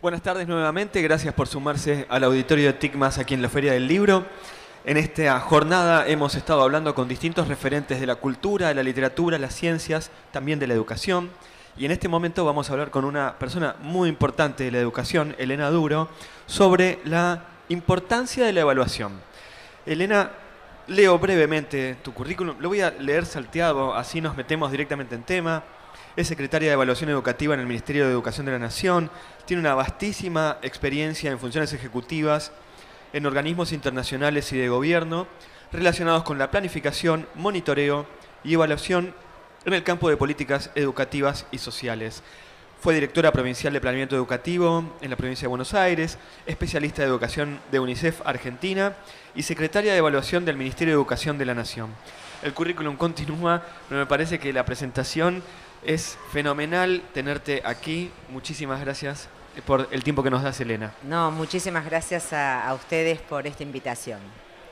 Buenas tardes nuevamente, gracias por sumarse al auditorio de TICMAS aquí en la Feria del Libro. En esta jornada hemos estado hablando con distintos referentes de la cultura, de la literatura, las ciencias, también de la educación. Y en este momento vamos a hablar con una persona muy importante de la educación, Elena Duro, sobre la importancia de la evaluación. Elena, leo brevemente tu currículum, lo voy a leer salteado, así nos metemos directamente en tema. Es secretaria de Evaluación Educativa en el Ministerio de Educación de la Nación, tiene una vastísima experiencia en funciones ejecutivas en organismos internacionales y de gobierno relacionados con la planificación, monitoreo y evaluación en el campo de políticas educativas y sociales. Fue directora provincial de Planeamiento Educativo en la provincia de Buenos Aires, especialista de educación de UNICEF Argentina y secretaria de Evaluación del Ministerio de Educación de la Nación. El currículum continúa, pero me parece que la presentación es fenomenal tenerte aquí. Muchísimas gracias por el tiempo que nos das, Elena. No, muchísimas gracias a ustedes por esta invitación.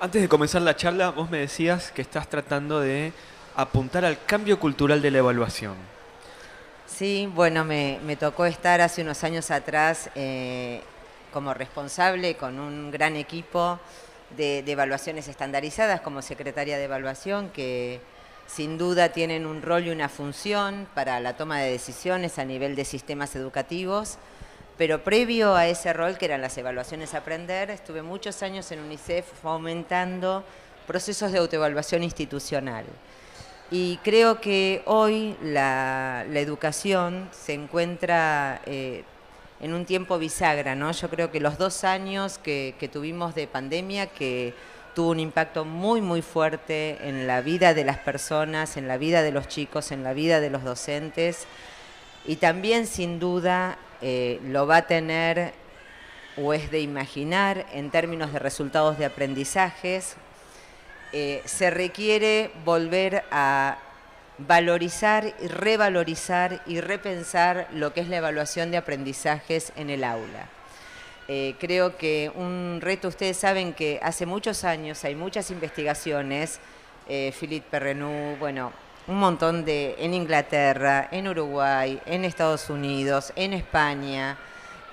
Antes de comenzar la charla, vos me decías que estás tratando de apuntar al cambio cultural de la evaluación. Sí, bueno, me tocó estar hace unos años atrás como responsable con un gran equipo de evaluaciones estandarizadas como secretaria de evaluación, que sin duda tienen un rol y una función para la toma de decisiones a nivel de sistemas educativos, pero previo a ese rol, que eran las evaluaciones a aprender, estuve muchos años en UNICEF fomentando procesos de autoevaluación institucional. Y creo que hoy la educación se encuentra en un tiempo bisagra, ¿no? Yo creo que los 2 años que tuvimos de pandemia, que tuvo un impacto muy, muy fuerte en la vida de las personas, en la vida de los chicos, en la vida de los docentes, y también sin duda lo va a tener, o es de imaginar, en términos de resultados de aprendizajes. Se requiere volver a valorizar, revalorizar y repensar lo que es la evaluación de aprendizajes en el aula. Creo que un reto, ustedes saben que hace muchos años hay muchas investigaciones, Philippe Perrenou, bueno, un montón en Inglaterra, en Uruguay, en Estados Unidos, en España,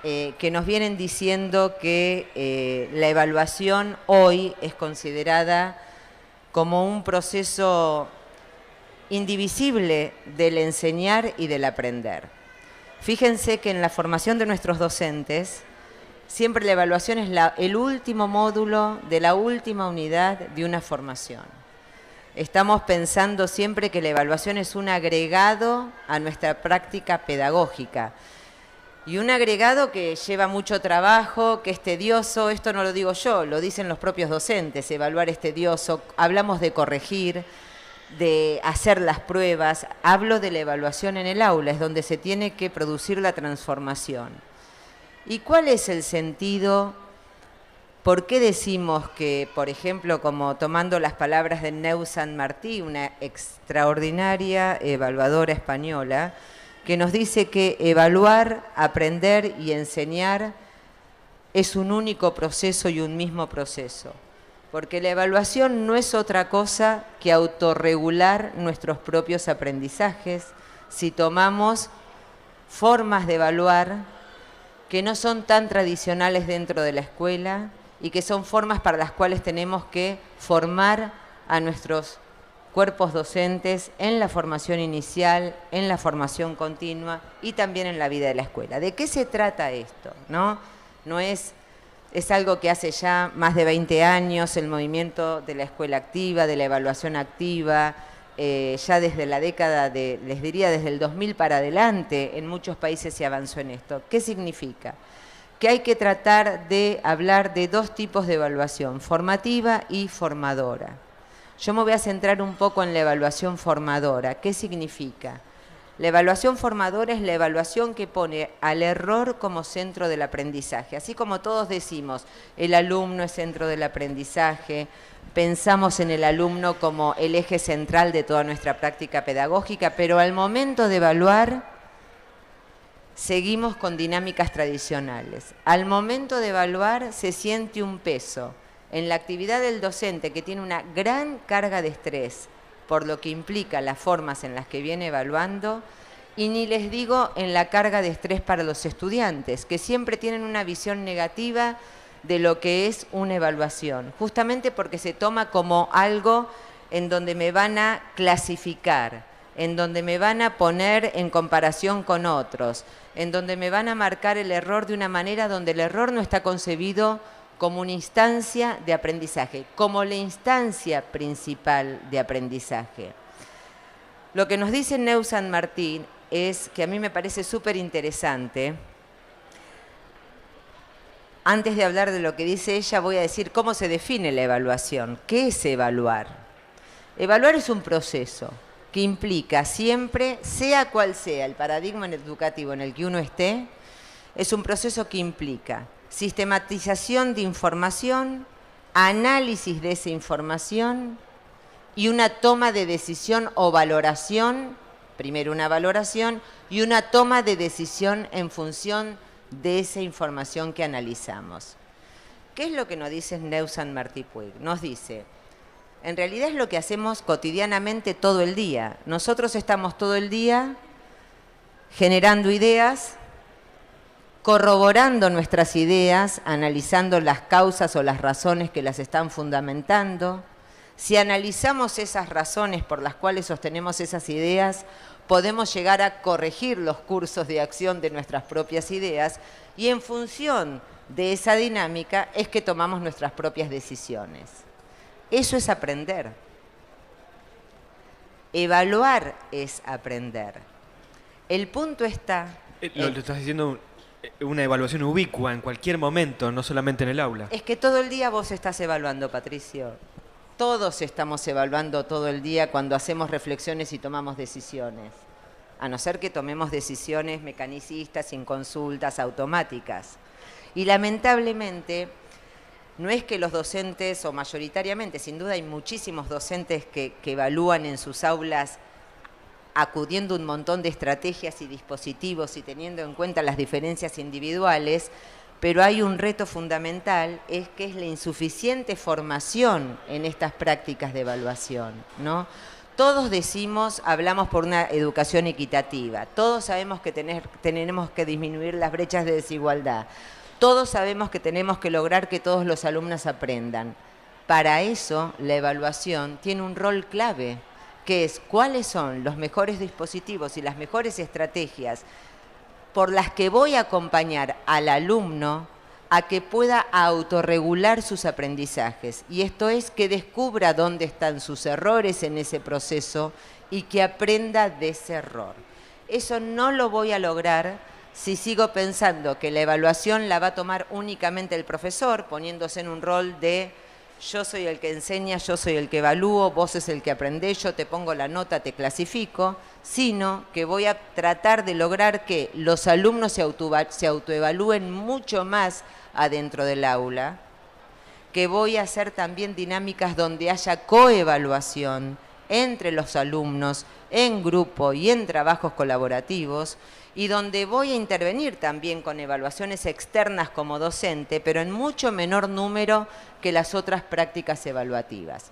que nos vienen diciendo que la evaluación hoy es considerada como un proceso indivisible del enseñar y del aprender. Fíjense que en la formación de nuestros docentes, siempre la evaluación es el último módulo de la última unidad de una formación. Estamos pensando siempre que la evaluación es un agregado a nuestra práctica pedagógica. Y un agregado que lleva mucho trabajo, que es tedioso. Esto no lo digo yo, lo dicen los propios docentes. Evaluar es tedioso. Hablamos de corregir, de hacer las pruebas. Hablo de la evaluación en el aula, es donde se tiene que producir la transformación. ¿Y cuál es el sentido? ¿Por qué decimos que, por ejemplo, como tomando las palabras de Neus Sanmartí, una extraordinaria evaluadora española, que nos dice que evaluar, aprender y enseñar es un único proceso y un mismo proceso? Porque la evaluación no es otra cosa que autorregular nuestros propios aprendizajes si tomamos formas de evaluar que no son tan tradicionales dentro de la escuela y que son formas para las cuales tenemos que formar a nuestros cuerpos docentes en la formación inicial, en la formación continua y también en la vida de la escuela. ¿De qué se trata esto? No es algo que hace ya más de 20 años el movimiento de la escuela activa, de la evaluación activa, ya desde la década les diría desde el 2000 para adelante, en muchos países se avanzó en esto. ¿Qué significa? Que hay que tratar de hablar de 2 tipos de evaluación, formativa y formadora. Yo me voy a centrar un poco en la evaluación formadora. ¿Qué significa? La evaluación formadora es la evaluación que pone al error como centro del aprendizaje. Así como todos decimos, el alumno es centro del aprendizaje, pensamos en el alumno como el eje central de toda nuestra práctica pedagógica, pero al momento de evaluar, seguimos con dinámicas tradicionales. Al momento de evaluar, se siente un peso en la actividad del docente, que tiene una gran carga de estrés, por lo que implica las formas en las que viene evaluando, Y ni les digo en la carga de estrés para los estudiantes, que siempre tienen una visión negativa de lo que es una evaluación, justamente porque se toma como algo en donde me van a clasificar, en donde me van a poner en comparación con otros, en donde me van a marcar el error de una manera donde el error no está concebido como una instancia de aprendizaje, como la instancia principal de aprendizaje. Lo que nos dice Neus San Martín es que a mí me parece súper interesante. Antes de hablar de lo que dice ella, voy a decir cómo se define la evaluación. ¿Qué es evaluar? Evaluar es un proceso que implica siempre, sea cual sea el paradigma educativo en el que uno esté, es un proceso que implica sistematización de información, análisis de esa información y una toma de decisión o valoración, primero una valoración y una toma de decisión en función de esa información que analizamos. ¿Qué es lo que nos dice Neus San Martí Puig? Nos dice, en realidad es lo que hacemos cotidianamente todo el día. Nosotros estamos todo el día generando ideas, corroborando nuestras ideas, analizando las causas o las razones que las están fundamentando. Si analizamos esas razones por las cuales sostenemos esas ideas, podemos llegar a corregir los cursos de acción de nuestras propias ideas y en función de esa dinámica es que tomamos nuestras propias decisiones. Eso es aprender. Evaluar es aprender. El punto está... Lo estás diciendo una evaluación ubicua en cualquier momento, no solamente en el aula. Es que todo el día vos estás evaluando, Patricio. Todos estamos evaluando todo el día cuando hacemos reflexiones y tomamos decisiones. A no ser que tomemos decisiones mecanicistas, sin consultas, automáticas. Y lamentablemente, no es que los docentes, o mayoritariamente, sin duda hay muchísimos docentes que evalúan en sus aulas acudiendo a un montón de estrategias y dispositivos y teniendo en cuenta las diferencias individuales, pero hay un reto fundamental, es que es la insuficiente formación en estas prácticas de evaluación, ¿no? Todos decimos, hablamos por una educación equitativa, todos sabemos que tenemos que disminuir las brechas de desigualdad, todos sabemos que tenemos que lograr que todos los alumnos aprendan. Para eso, la evaluación tiene un rol clave, que es cuáles son los mejores dispositivos y las mejores estrategias por las que voy a acompañar al alumno a que pueda autorregular sus aprendizajes. Y esto es que descubra dónde están sus errores en ese proceso y que aprenda de ese error. Eso no lo voy a lograr si sigo pensando que la evaluación la va a tomar únicamente el profesor, poniéndose en un rol de yo soy el que enseña, yo soy el que evalúo, vos es el que aprendés, yo te pongo la nota, te clasifico, sino que voy a tratar de lograr que los alumnos se autoevalúen mucho más adentro del aula, que voy a hacer también dinámicas donde haya coevaluación entre los alumnos, en grupo y en trabajos colaborativos, y donde voy a intervenir también con evaluaciones externas como docente, pero en mucho menor número que las otras prácticas evaluativas.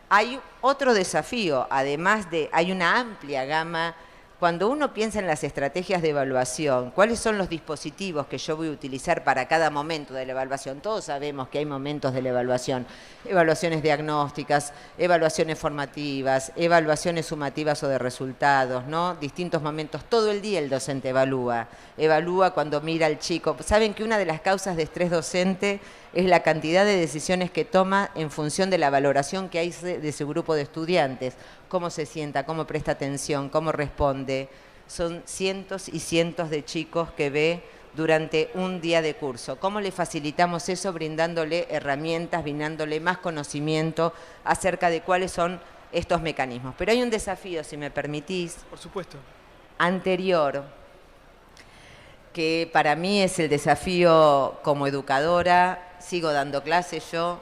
Hay otro desafío, además de, hay una amplia gama, cuando uno piensa en las estrategias de evaluación, ¿cuáles son los dispositivos que yo voy a utilizar para cada momento de la evaluación? Todos sabemos que hay momentos de la evaluación, evaluaciones diagnósticas, evaluaciones formativas, evaluaciones sumativas o de resultados, ¿no? Distintos momentos, todo el día el docente evalúa cuando mira al chico. Saben que una de las causas de estrés docente es la cantidad de decisiones que toma en función de la valoración que hay de su grupo de estudiantes, cómo se sienta, cómo presta atención, cómo responde. Son cientos y cientos de chicos que ve durante un día de curso. ¿Cómo le facilitamos eso? Brindándole herramientas, brindándole más conocimiento acerca de cuáles son estos mecanismos. Pero hay un desafío, si me permitís. Por supuesto. Anterior, que para mí es el desafío como educadora. Sigo dando clases yo.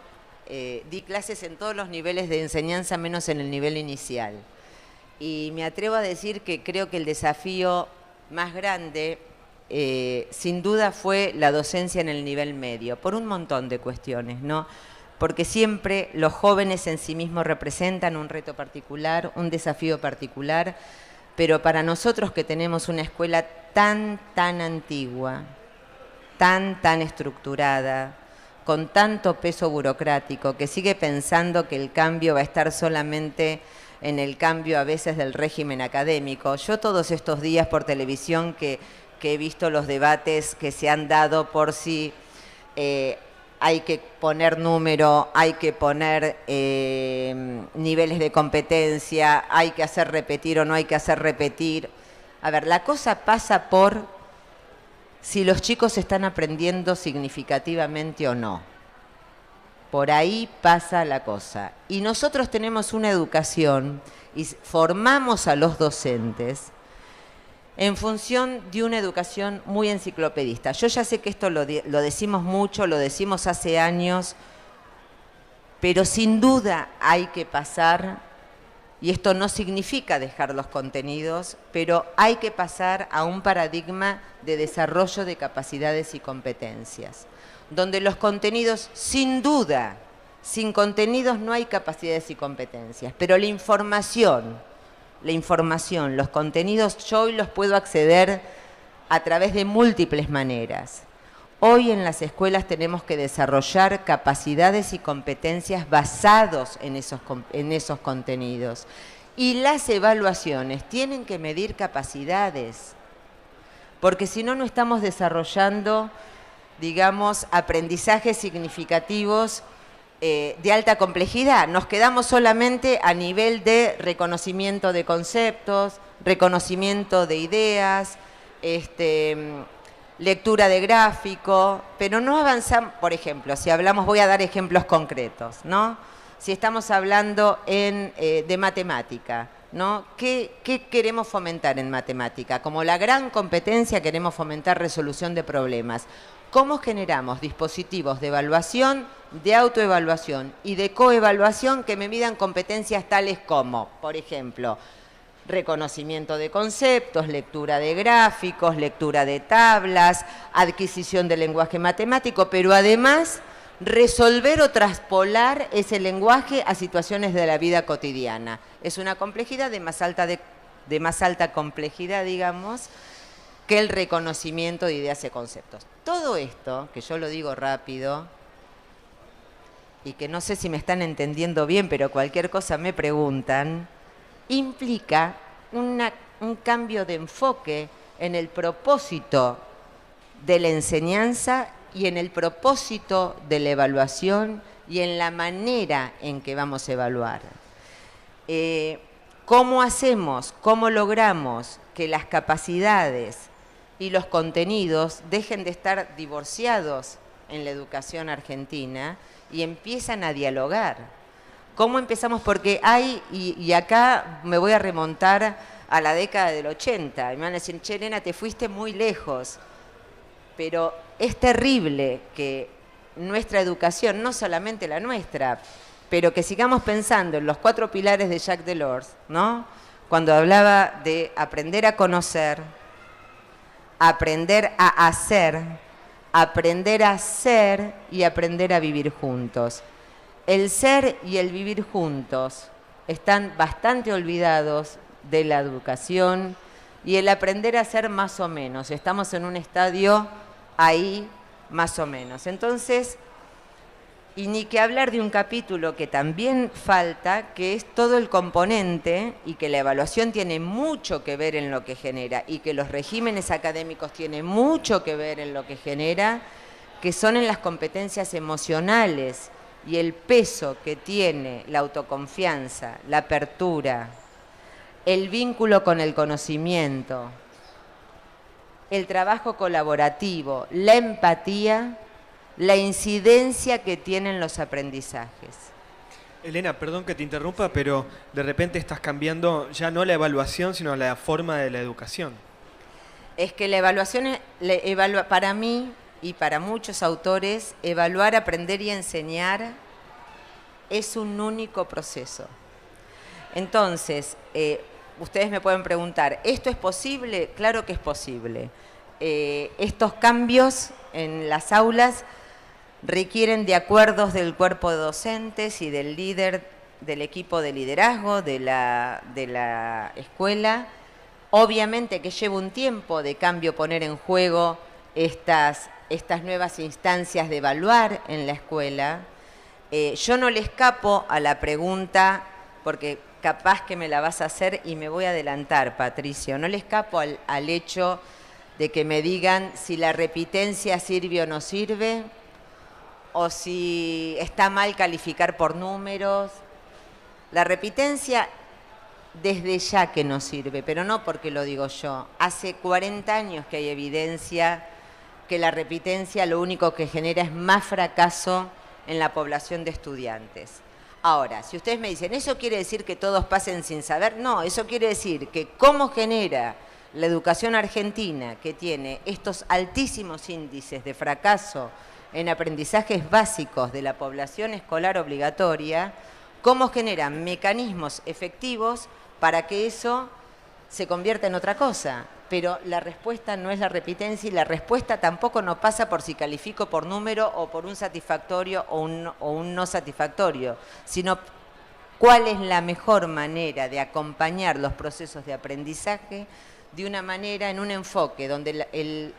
Di clases en todos los niveles de enseñanza, menos en el nivel inicial. Y me atrevo a decir que creo que el desafío más grande, sin duda, fue la docencia en el nivel medio, por un montón de cuestiones, ¿no? Porque siempre los jóvenes en sí mismos representan un reto particular, un desafío particular. Pero para nosotros que tenemos una escuela tan antigua, tan estructurada, con tanto peso burocrático, que sigue pensando que el cambio va a estar solamente en el cambio a veces del régimen académico. Yo todos estos días por televisión que he visto los debates que se han dado por si hay que poner número, hay que poner niveles de competencia, hay que hacer repetir o no hay que hacer repetir. A ver, la cosa pasa por si los chicos están aprendiendo significativamente o no. Por ahí pasa la cosa. Y nosotros tenemos una educación y formamos a los docentes en función de una educación muy enciclopedista. Yo ya sé que esto lo decimos mucho, lo decimos hace años, pero sin duda hay que pasar, y esto no significa dejar los contenidos, pero hay que pasar a un paradigma de desarrollo de capacidades y competencias, donde los contenidos, sin duda, sin contenidos no hay capacidades y competencias, pero la información, los contenidos, yo hoy los puedo acceder a través de múltiples maneras. Hoy en las escuelas tenemos que desarrollar capacidades y competencias basados en esos contenidos. Y las evaluaciones tienen que medir capacidades, porque si no, no estamos desarrollando, digamos, aprendizajes significativos de alta complejidad. Nos quedamos solamente a nivel de reconocimiento de conceptos, reconocimiento de ideas, lectura de gráfico, pero no avanzamos. Por ejemplo, si hablamos, voy a dar ejemplos concretos, ¿no? Si estamos hablando de matemática, ¿no? ¿Qué queremos fomentar en matemática? Como la gran competencia queremos fomentar resolución de problemas. ¿Cómo generamos dispositivos de evaluación, de autoevaluación y de coevaluación que me midan competencias tales como, por ejemplo, reconocimiento de conceptos, lectura de gráficos, lectura de tablas, adquisición de lenguaje matemático, pero además resolver o traspolar ese lenguaje a situaciones de la vida cotidiana? Es una complejidad de más alta complejidad, digamos, que el reconocimiento de ideas y conceptos. Todo esto, que yo lo digo rápido, y que no sé si me están entendiendo bien, pero cualquier cosa me preguntan, implica un cambio de enfoque en el propósito de la enseñanza y en el propósito de la evaluación y en la manera en que vamos a evaluar. ¿Cómo hacemos, cómo logramos que las capacidades y los contenidos dejen de estar divorciados en la educación argentina y empiezan a dialogar? ¿Cómo empezamos? Porque hay, y acá me voy a remontar a la década del 80, y me van a decir, che, Elena, te fuiste muy lejos, pero es terrible que nuestra educación, no solamente la nuestra, pero que sigamos pensando en los 4 pilares de Jacques Delors, ¿no? Cuando hablaba de aprender a conocer, aprender a hacer, aprender a ser y aprender a vivir juntos. El ser y el vivir juntos están bastante olvidados de la educación, y el aprender a ser más o menos. Estamos en un estadio ahí más o menos. Entonces, y ni que hablar de un capítulo que también falta, que es todo el componente, y que la evaluación tiene mucho que ver en lo que genera, y que los regímenes académicos tienen mucho que ver en lo que genera, que son en las competencias emocionales y el peso que tiene la autoconfianza, la apertura, el vínculo con el conocimiento, el trabajo colaborativo, la empatía, la incidencia que tienen los aprendizajes. Elena, perdón que te interrumpa, pero de repente estás cambiando ya no la evaluación, sino la forma de la educación. Es que la evaluación, para mí y para muchos autores, evaluar, aprender y enseñar es un único proceso. Entonces, ustedes me pueden preguntar, ¿esto es posible? Claro que es posible. Estos cambios en las aulas requieren de acuerdos del cuerpo de docentes y del líder, del equipo de liderazgo de la escuela, Obviamente que lleva un tiempo de cambio poner en juego estas nuevas instancias de evaluar en la escuela. Yo no le escapo a la pregunta, porque capaz que me la vas a hacer y me voy a adelantar, Patricio. No le escapo al hecho de que me digan si la repitencia sirve o no sirve, o si está mal calificar por números. La repitencia desde ya que no sirve, pero no porque lo digo yo. Hace 40 años que hay evidencia que la repitencia lo único que genera es más fracaso en la población de estudiantes. Ahora, si ustedes me dicen, ¿eso quiere decir que todos pasen sin saber? No, eso quiere decir que cómo genera la educación argentina, que tiene estos altísimos índices de fracaso en aprendizajes básicos de la población escolar obligatoria, cómo generan mecanismos efectivos para que eso se convierta en otra cosa. Pero la respuesta no es la repitencia y la respuesta tampoco no pasa por si califico por número o por un satisfactorio o un no satisfactorio, sino cuál es la mejor manera de acompañar los procesos de aprendizaje de una manera, en un enfoque donde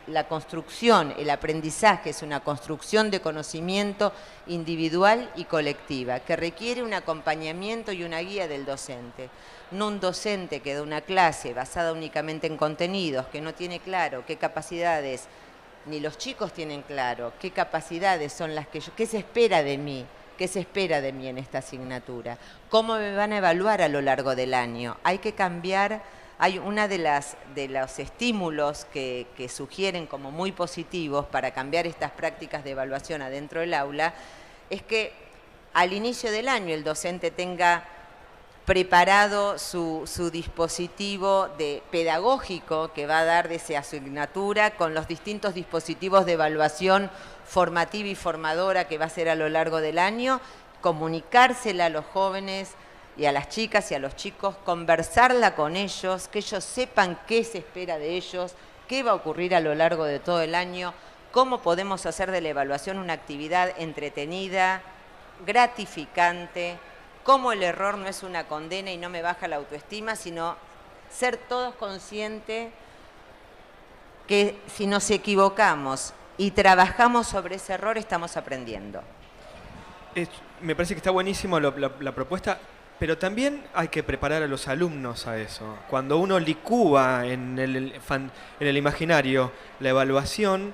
la construcción, el aprendizaje es una construcción de conocimiento individual y colectiva, que requiere un acompañamiento y una guía del docente. No un docente que da una clase basada únicamente en contenidos, que no tiene claro qué capacidades, ni los chicos tienen claro qué capacidades son las que qué se espera de mí. ¿Qué se espera de mí en esta asignatura? ¿Cómo me van a evaluar a lo largo del año? Hay que cambiar. Hay una de los estímulos que sugieren como muy positivos para cambiar estas prácticas de evaluación adentro del aula, es que al inicio del año el docente tenga preparado su dispositivo pedagógico que va a dar de esa asignatura con los distintos dispositivos de evaluación formativa y formadora que va a hacer a lo largo del año, comunicársela a los jóvenes y a las chicas y a los chicos, conversarla con ellos, que ellos sepan qué se espera de ellos, qué va a ocurrir a lo largo de todo el año, cómo podemos hacer de la evaluación una actividad entretenida, gratificante, cómo el error no es una condena y no me baja la autoestima, sino ser todos conscientes que si nos equivocamos y trabajamos sobre ese error, estamos aprendiendo. Me parece que está buenísimo la propuesta. Pero también hay que preparar a los alumnos a eso. Cuando uno licúa en el imaginario la evaluación,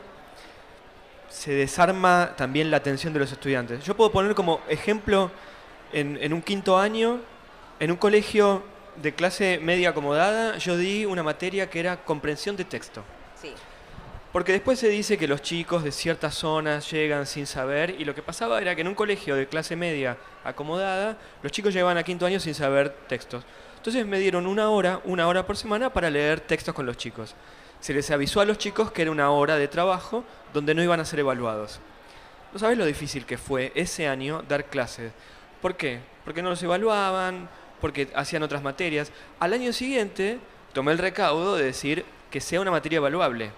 se desarma también la atención de los estudiantes. Yo puedo poner como ejemplo, en un quinto año, en un colegio de clase media acomodada, yo di una materia que era comprensión de texto. Sí. Porque después se dice que los chicos de ciertas zonas llegan sin saber, y lo que pasaba era que en un colegio de clase media acomodada, los chicos llegaban a quinto año sin saber textos. Entonces me dieron una hora por semana para leer textos con los chicos. Se les avisó a los chicos que era una hora de trabajo donde no iban a ser evaluados. ¿No sabés lo difícil que fue ese año dar clases? ¿Por qué? Porque no los evaluaban, porque hacían otras materias. Al año siguiente tomé el recaudo de decir que sea una materia evaluable.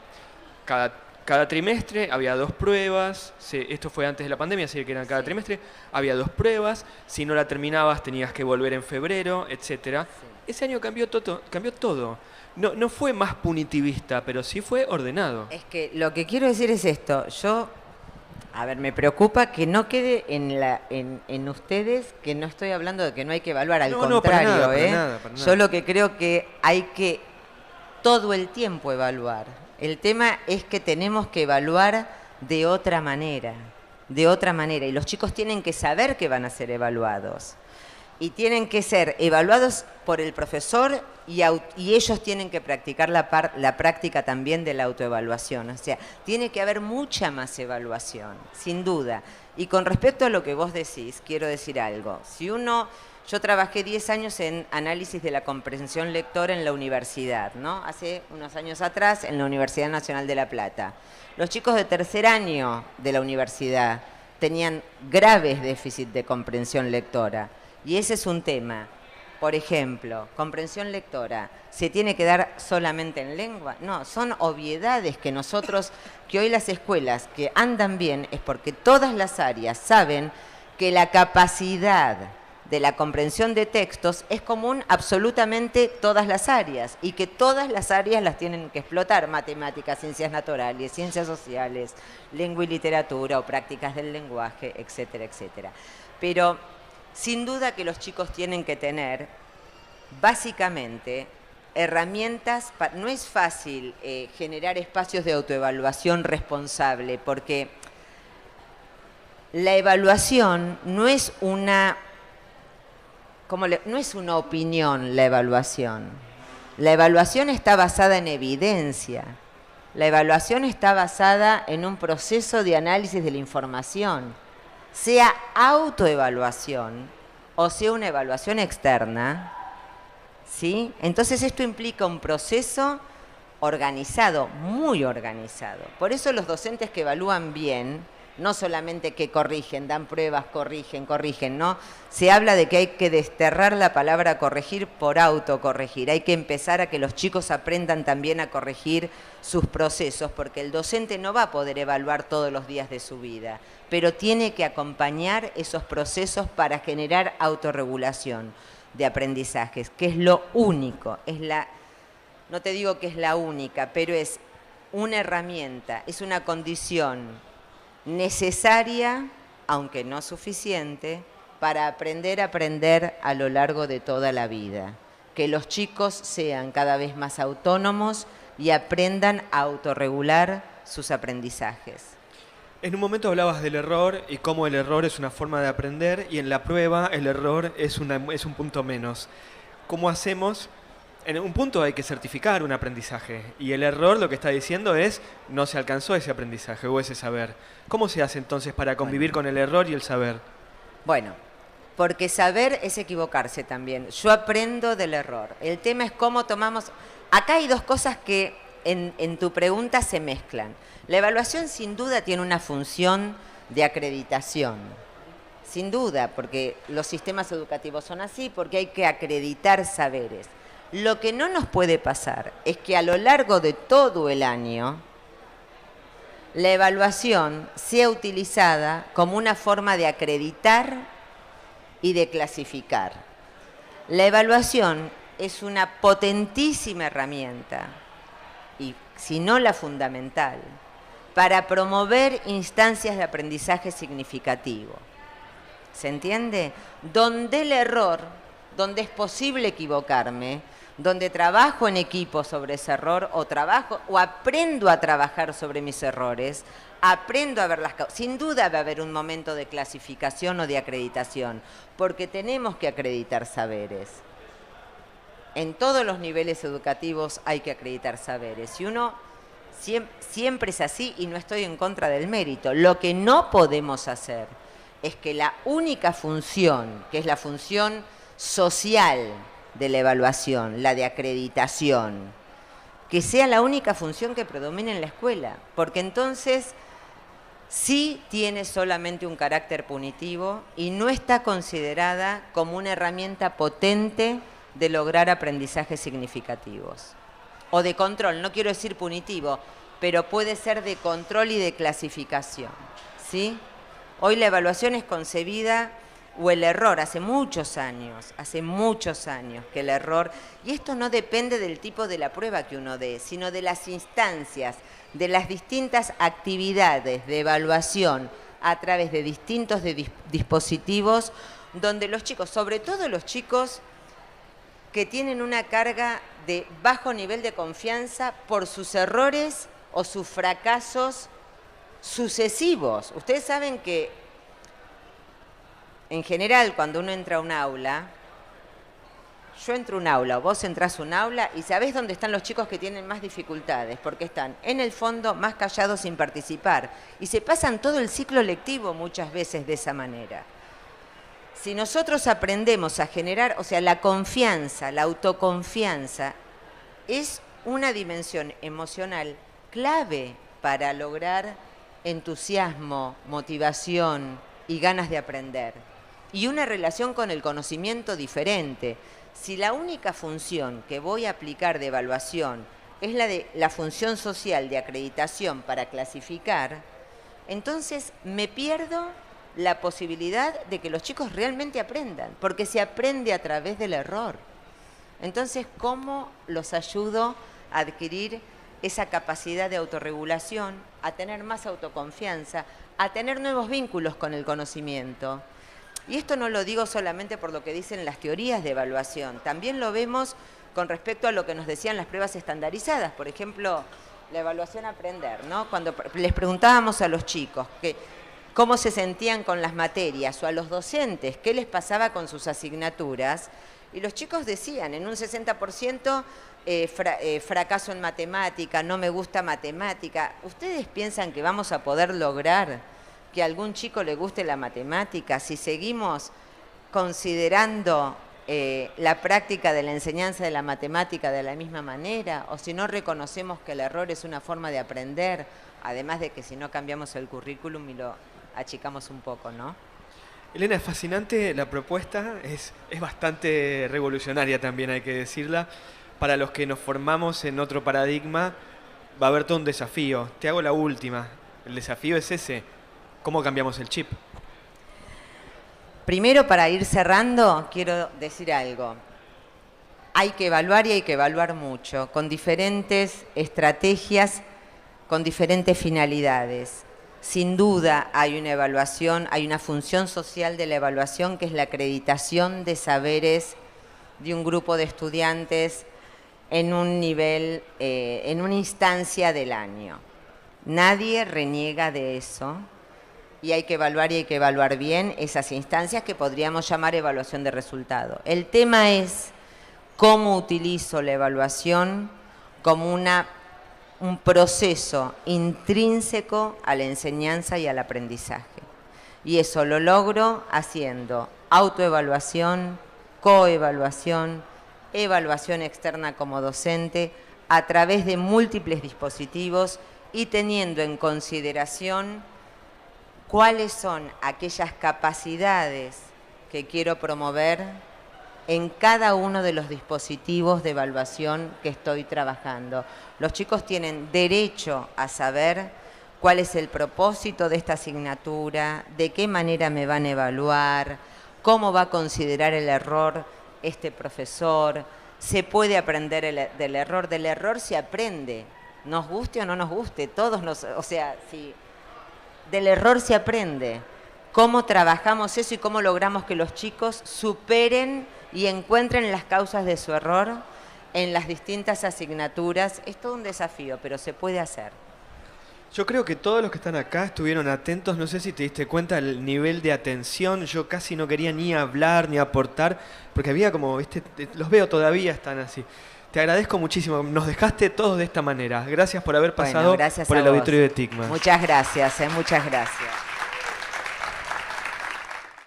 Cada trimestre había 2 pruebas, esto fue antes de la pandemia, así que eran cada trimestre, había 2 pruebas, si no la terminabas tenías que volver en febrero, etc. Ese año cambió todo. No fue más punitivista, pero sí fue ordenado. Es que lo que quiero decir es esto, me preocupa que no quede en ustedes que no estoy hablando de que no hay que evaluar, al contrario, para nada. Yo lo que creo que hay que todo el tiempo evaluar. El tema es que tenemos que evaluar de otra manera, y los chicos tienen que saber que van a ser evaluados. Y tienen que ser evaluados por el profesor y ellos tienen que practicar la práctica también de la autoevaluación. O sea, tiene que haber mucha más evaluación, sin duda. Y con respecto a lo que vos decís, quiero decir algo. Yo trabajé 10 años en análisis de la comprensión lectora en la universidad, ¿no? Hace unos años atrás en la Universidad Nacional de La Plata. Los chicos de tercer año de la universidad tenían graves déficits de comprensión lectora. Y ese es un tema. Por ejemplo, comprensión lectora, ¿se tiene que dar solamente en lengua? No, son obviedades que hoy las escuelas que andan bien es porque todas las áreas saben que la capacidad de la comprensión de textos es común absolutamente todas las áreas y que todas las áreas las tienen que explotar, matemáticas, ciencias naturales, ciencias sociales, lengua y literatura o prácticas del lenguaje, etcétera, etcétera. Pero sin duda que los chicos tienen que tener básicamente herramientas, no es fácil generar espacios de autoevaluación responsable porque la evaluación no es una opinión, la evaluación. La evaluación está basada en evidencia. La evaluación está basada en un proceso de análisis de la información. Sea autoevaluación o sea una evaluación externa, ¿sí? Entonces esto implica un proceso organizado, muy organizado. Por eso los docentes que evalúan bien, no solamente que corrigen, dan pruebas, corrigen, ¿no? Se habla de que hay que desterrar la palabra corregir por autocorregir. Hay que empezar a que los chicos aprendan también a corregir sus procesos, porque el docente no va a poder evaluar todos los días de su vida, pero tiene que acompañar esos procesos para generar autorregulación de aprendizajes, que es lo único, no te digo que es la única, pero es una herramienta, es una condición necesaria, aunque no suficiente, para aprender a aprender a lo largo de toda la vida. Que los chicos sean cada vez más autónomos y aprendan a autorregular sus aprendizajes. En un momento hablabas del error y cómo el error es una forma de aprender y en la prueba el error es un punto menos. ¿Cómo hacemos? En un punto hay que certificar un aprendizaje y el error lo que está diciendo es no se alcanzó ese aprendizaje o ese saber. ¿Cómo se hace entonces para convivir con el error y el saber? Bueno, porque saber es equivocarse también. Yo aprendo del error. El tema es cómo tomamos... Acá hay dos cosas que en tu pregunta se mezclan. La evaluación sin duda tiene una función de acreditación. Sin duda, porque los sistemas educativos son así, porque hay que acreditar saberes. Lo que no nos puede pasar es que a lo largo de todo el año la evaluación sea utilizada como una forma de acreditar y de clasificar. La evaluación es una potentísima herramienta, y si no la fundamental, para promover instancias de aprendizaje significativo. ¿Se entiende? Donde el error, donde es posible equivocarme, donde trabajo en equipo sobre ese error o aprendo a trabajar sobre mis errores, aprendo a ver las causas. Sin duda va a haber un momento de clasificación o de acreditación, porque tenemos que acreditar saberes. En todos los niveles educativos hay que acreditar saberes. Y uno siempre es así y no estoy en contra del mérito. Lo que no podemos hacer es que la única función, que es la función social de la evaluación, la de acreditación, que sea la única función que predomine en la escuela, porque entonces sí tiene solamente un carácter punitivo y no está considerada como una herramienta potente de lograr aprendizajes significativos. O de control, no quiero decir punitivo, pero puede ser de control y de clasificación, ¿sí? Hoy la evaluación es concebida, o el error, hace muchos años que el error, y esto no depende del tipo de la prueba que uno dé, sino de las instancias, de las distintas actividades de evaluación a través de distintos dispositivos, donde los chicos, sobre todo los chicos que tienen una carga de bajo nivel de confianza por sus errores o sus fracasos sucesivos. Ustedes saben que en general, cuando uno entra a un aula, yo entro a un aula o vos entrás a un aula y sabés dónde están los chicos que tienen más dificultades, porque están en el fondo más callados sin participar y se pasan todo el ciclo lectivo muchas veces de esa manera. Si nosotros aprendemos a generar, o sea, la confianza, la autoconfianza, es una dimensión emocional clave para lograr entusiasmo, motivación y ganas de aprender. Y una relación con el conocimiento diferente. Si la única función que voy a aplicar de evaluación es la función social de acreditación para clasificar, entonces me pierdo la posibilidad de que los chicos realmente aprendan, porque se aprende a través del error. Entonces, ¿cómo los ayudo a adquirir esa capacidad de autorregulación, a tener más autoconfianza, a tener nuevos vínculos con el conocimiento? Y esto no lo digo solamente por lo que dicen las teorías de evaluación, también lo vemos con respecto a lo que nos decían las pruebas estandarizadas. Por ejemplo, la evaluación aprender, ¿no? Cuando les preguntábamos a los chicos cómo se sentían con las materias, o a los docentes qué les pasaba con sus asignaturas, y los chicos decían, en un 60%, fracaso en matemática, no me gusta matemática. ¿Ustedes piensan que vamos a poder lograr que a algún chico le guste la matemática si seguimos considerando la práctica de la enseñanza de la matemática de la misma manera, o si no reconocemos que el error es una forma de aprender, además de que si no cambiamos el currículum y lo achicamos un poco, ¿no? Elena, es fascinante la propuesta, es bastante revolucionaria también, hay que decirla. Para los que nos formamos en otro paradigma, va a haber todo un desafío. Te hago la última. El desafío es ese. ¿Cómo cambiamos el chip? Primero, para ir cerrando, quiero decir algo. Hay que evaluar y hay que evaluar mucho, con diferentes estrategias, con diferentes finalidades. Sin duda hay una evaluación, hay una función social de la evaluación, que es la acreditación de saberes de un grupo de estudiantes en un nivel, en una instancia del año. Nadie reniega de eso. Y hay que evaluar y hay que evaluar bien esas instancias que podríamos llamar evaluación de resultado. El tema es cómo utilizo la evaluación como un proceso intrínseco a la enseñanza y al aprendizaje. Y eso lo logro haciendo autoevaluación, coevaluación, evaluación externa como docente, a través de múltiples dispositivos y teniendo en consideración cuáles son aquellas capacidades que quiero promover en cada uno de los dispositivos de evaluación que estoy trabajando. Los chicos tienen derecho a saber cuál es el propósito de esta asignatura, de qué manera me van a evaluar, cómo va a considerar el error este profesor. Se puede aprender del error se aprende, nos guste o no nos guste, del error se aprende. ¿Cómo trabajamos eso y cómo logramos que los chicos superen y encuentren las causas de su error en las distintas asignaturas? Es todo un desafío, pero se puede hacer. Yo creo que todos los que están acá estuvieron atentos. No sé si te diste cuenta del nivel de atención. Yo casi no quería ni hablar ni aportar, porque había como, ¿viste? Los veo todavía, están así. Te agradezco muchísimo. Nos dejaste todos de esta manera. Gracias por haber pasado por el auditorio de TICMAS. Muchas gracias, muchas gracias.